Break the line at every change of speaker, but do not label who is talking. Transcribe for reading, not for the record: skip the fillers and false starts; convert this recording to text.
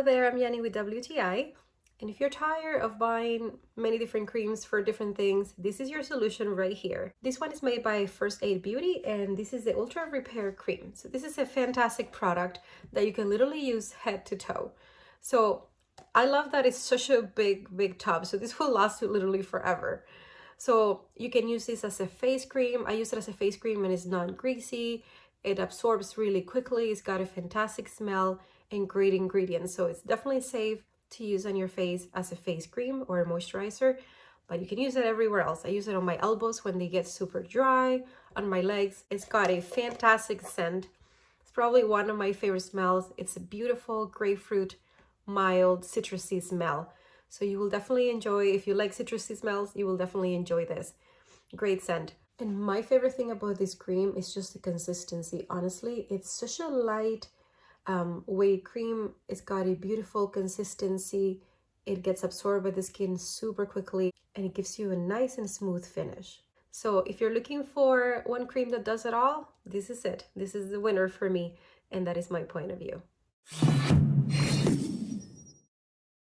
Hello there, I'm Yanni with WTI, and if you're tired of buying many different creams for different things, this is your solution right here. This one is made by First Aid Beauty, and this is the Ultra Repair Cream. So this is a fantastic product that you can literally use head to toe. So I love that it's such a big tub, so this will last you literally forever. So you can use this as a face cream. I use it as a face cream and it's non-greasy. It absorbs really quickly. It's got a fantastic smell and great ingredients. So it's definitely safe to use on your face as a face cream or a moisturizer, but you can use it everywhere else. I use it on my elbows when they get super dry, on my legs. It's got a fantastic scent. It's probably one of my favorite smells. It's a beautiful grapefruit, mild, citrusy smell. So you will definitely enjoy, if you like citrusy smells, you will definitely enjoy this. Great scent. And my favorite thing about this cream is just the consistency. Honestly, it's such a light weight cream. It's got a beautiful consistency. It gets absorbed by the skin super quickly and it gives you a nice and smooth finish. So if you're looking for one cream that does it all, this is it. This is the winner for me, and that is my point of view.